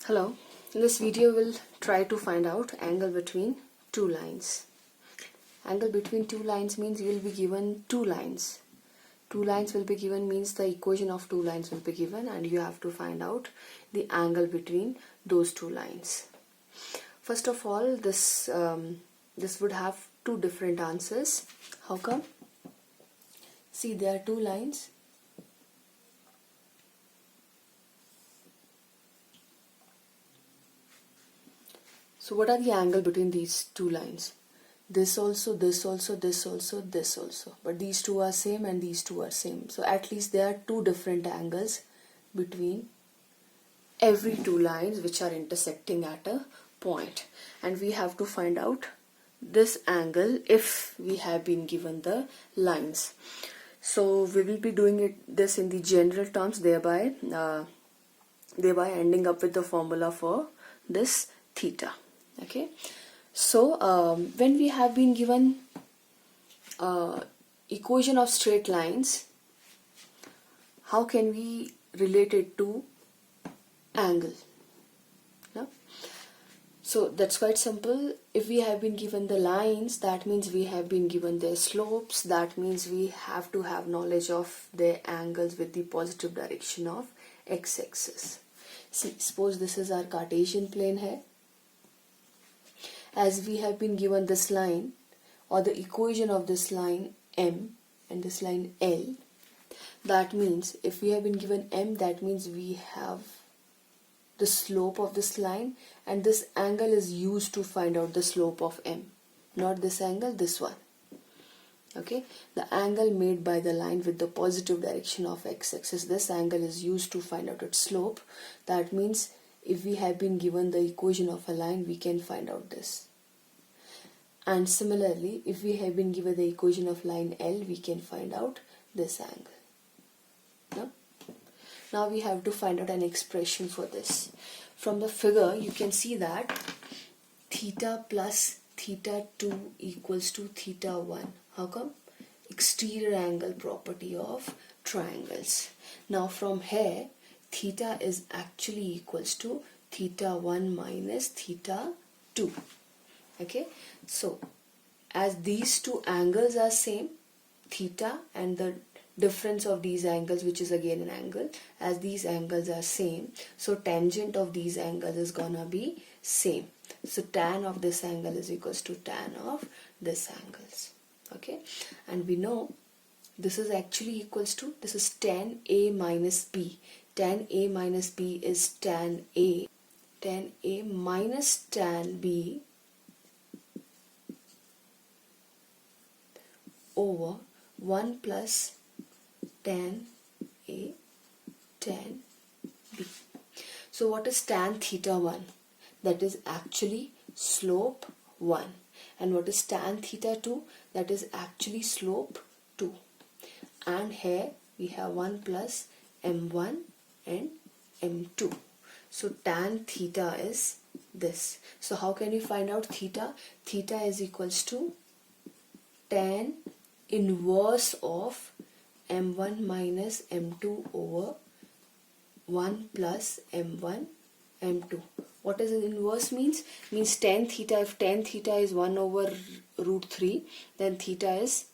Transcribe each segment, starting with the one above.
Hello, in this video we'll try to find out angle between two lines. Angle between two lines means you will be given two lines. Two lines will be given means the equation of two lines will be given and you have to find out the angle between those two lines. First of all, this would have two different answers. How come? See, there are two lines. So what are the angle between these two lines? This also, this also, this also, this also. But these two are same and these two are same. So at least there are two different angles between every two lines which are intersecting at a point. And we have to find out this angle if we have been given the lines. So we will be doing this in the general terms, thereby ending up with the formula for this theta. Okay, so when we have been given equation of straight lines, how can we relate it to angle? Yeah? So that's quite simple. If we have been given the lines, that means we have been given their slopes. That means we have to have knowledge of their angles with the positive direction of x-axis. See, suppose this is our Cartesian plane here. As we have been given this line or the equation of this line M and this line L, that means if we have been given M, that means we have the slope of this line and this angle is used to find out the slope of M. Not this angle, this one. Okay, the angle made by the line with the positive direction of x-axis, this angle is used to find out its slope. That means if we have been given the equation of a line, we can find out this. And similarly, if we have been given the equation of line L, we can find out this angle. No? Now we have to find out an expression for this. From the figure, you can see that theta plus theta 2 equals to theta 1. How come? Exterior angle property of triangles. Now from here, theta is actually equals to theta 1 minus theta 2. Okay, so as these two angles are same, theta and the difference of these angles, which is again an angle, as these angles are same, so tangent of these angles is gonna be same. So tan of this angle is equals to tan of this angles. Okay, and we know this is actually equals to, this is tan A minus B. Tan A minus B is tan A. Tan A minus tan B over 1 plus tan A tan B. So what is tan theta 1? That is actually slope 1. And what is tan theta 2? That is actually slope 2. And here we have 1 plus m1 and m2. So tan theta is this. So how can we find out theta? Theta is equals to tan inverse of m1 minus m2 over 1 plus m1 m2. What does inverse means? Means tan theta. If tan theta is 1 over root 3, then theta is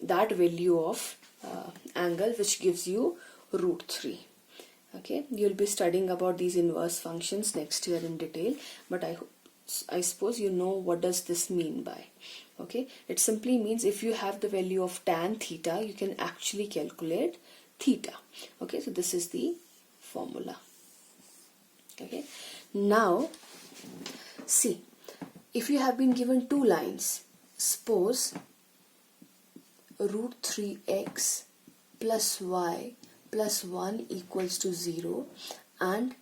that value of angle which gives you root 3. Okay, you'll be studying about these inverse functions next year in detail, but I suppose you know what does this mean by. Okay, it simply means if you have the value of tan theta, you can actually calculate theta. Okay, so this is the formula. Okay, now see, if you have been given two lines, suppose root 3x plus y plus 1 equals to 0 and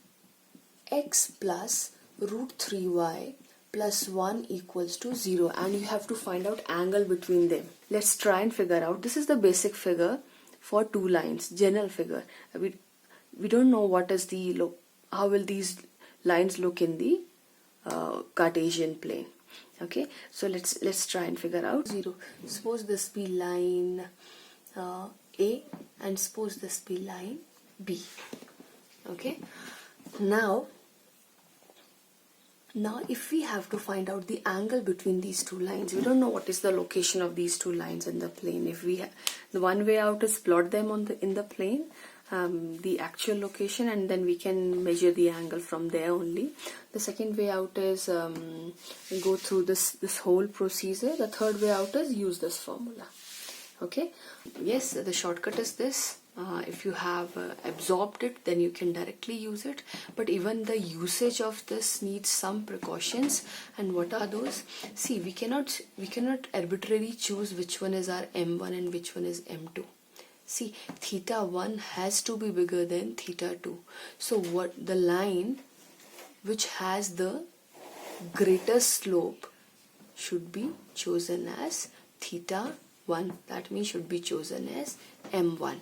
x plus root 3y plus 1 equals to 0, and you have to find out angle between them. Let's try and figure out. This is the basic figure for two lines, general figure. We don't know what is the how will these lines look in the Cartesian plane. Okay, so let's try and figure out 0. Suppose this be line A and suppose this be line B. Okay, now Now if we have to find out the angle between these two lines, we don't know what is the location of these two lines in the plane. If we the one way out is plot them on in the plane, the actual location, and then we can measure the angle from there only. The second way out is go through this whole procedure. The third way out is use this formula. Okay, yes, the shortcut is this. If you have absorbed it, then you can directly use it, but even the usage of this needs some precautions. And what are those? See, we cannot arbitrarily choose which one is our m1 and which one is m2. See, theta 1 has to be bigger than theta 2. So what the line which has the greater slope should be chosen as theta 1. That means should be chosen as m1.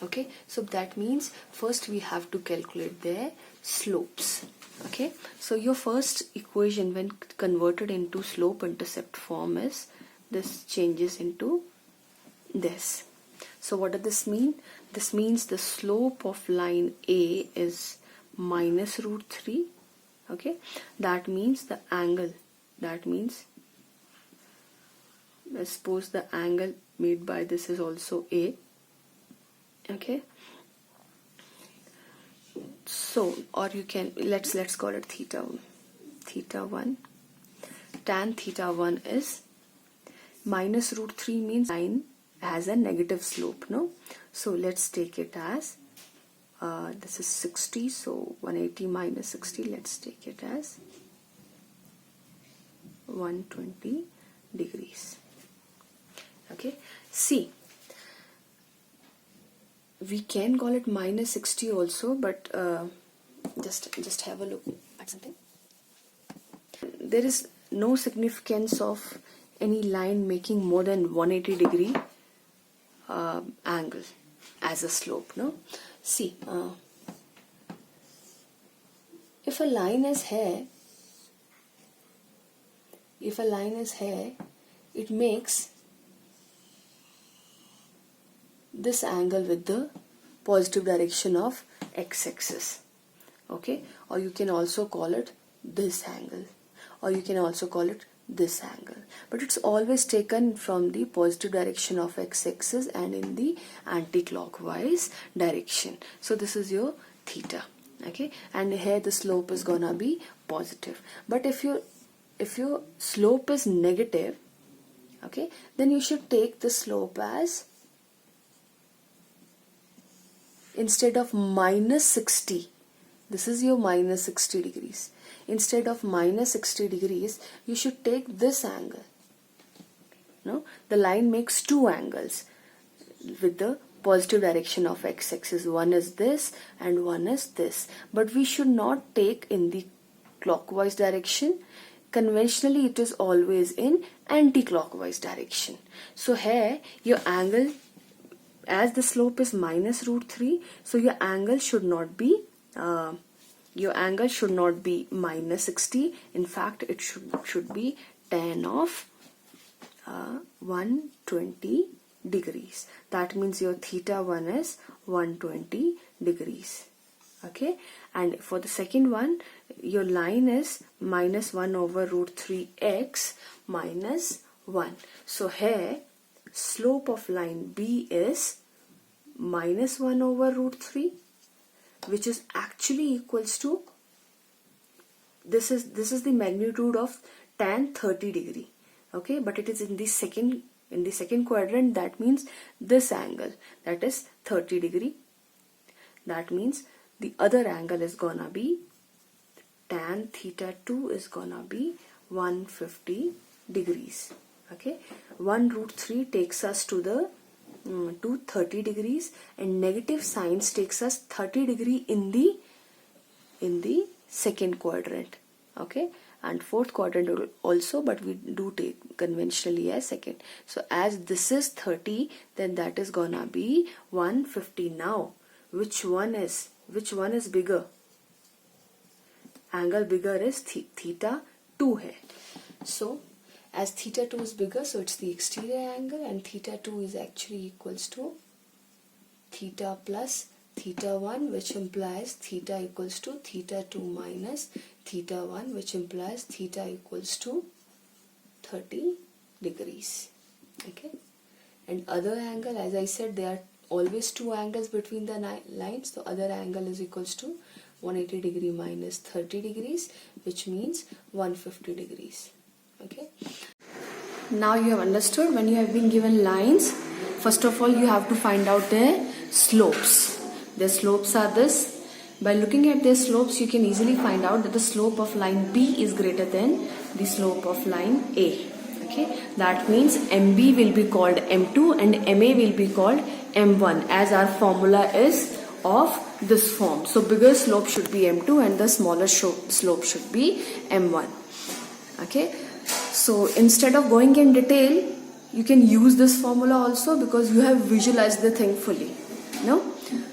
Okay, so that means first we have to calculate their slopes. Okay, so your first equation when converted into slope intercept form is this changes into this. So what does this mean? This means the slope of line A is minus root 3. Okay, that means the angle, that means let's suppose the angle made by this is also A. Okay, so or you can let's call it theta 1. Tan theta 1 is minus root 3, means line has a negative slope, no? So let's take it as this is 60, so 180 minus 60, let's take it as 120 degrees. Okay, see, we can call it minus 60 also, but just have a look at something. There is no significance of any line making more than 180 degree angle as a slope, no? See, if a line is here, it makes this angle with the positive direction of x-axis. Okay, or you can also call it this angle, or you can also call it this angle, but it's always taken from the positive direction of x-axis and in the anti-clockwise direction. So this is your theta. Okay, and here the slope is gonna be positive. But if your slope is negative, okay, then you should take the slope as, instead of minus 60, this is your minus 60 degrees. Instead of minus 60 degrees, you should take this angle. No, the line makes two angles with the positive direction of x-axis. One is this and one is this. But we should not take in the clockwise direction. Conventionally, it is always in anti-clockwise direction. So here, your angle, as the slope is minus root 3, so your angle should not be minus 60. In fact, it should be tan of 120 degrees. That means your theta 1 is 120 degrees. Okay, and for the second one, your line is minus 1 over root 3x minus 1. So here, slope of line B is minus 1 over root 3, which is actually equals to, this is the magnitude of tan 30 degree. Okay, but it is in the second quadrant. That means this angle, that is 30 degree. That means the other angle is gonna be tan theta 2 is gonna be 150 degrees. Okay, 1 root 3 takes us to the to 30 degrees, and negative signs takes us 30 degree in the second quadrant. Okay, and fourth quadrant also, but we do take conventionally as second. So as this is 30, then that is gonna be 150. Now which one is bigger? Angle bigger is theta 2 hai. So as theta 2 is bigger, so it's the exterior angle, and theta 2 is actually equals to theta plus theta 1, which implies theta equals to theta 2 minus theta 1, which implies theta equals to 30 degrees. Okay, and other angle, as I said, there are always two angles between the lines. So other angle is equals to 180 degree minus 30 degrees, which means 150 degrees. Okay, now you have understood when you have been given lines, first of all you have to find out their slopes. Their slopes are this. By looking at their slopes, you can easily find out that the slope of line B is greater than the slope of line A. Okay, that means MB will be called M2 and MA will be called M1, as our formula is of this form. So bigger slope should be M2 and the smaller slope should be M1. Okay, so instead of going in detail, you can use this formula also because you have visualized the thing fully. No?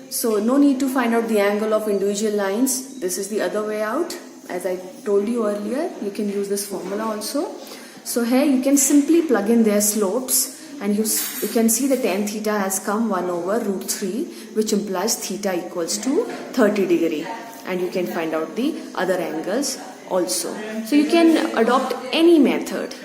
So no need to find out the angle of individual lines. This is the other way out. As I told you earlier, you can use this formula also. So here you can simply plug in their slopes and you can see the tan theta has come 1 over root 3, which implies theta equals to 30 degree. And you can find out the other angles also. So you can adopt any method.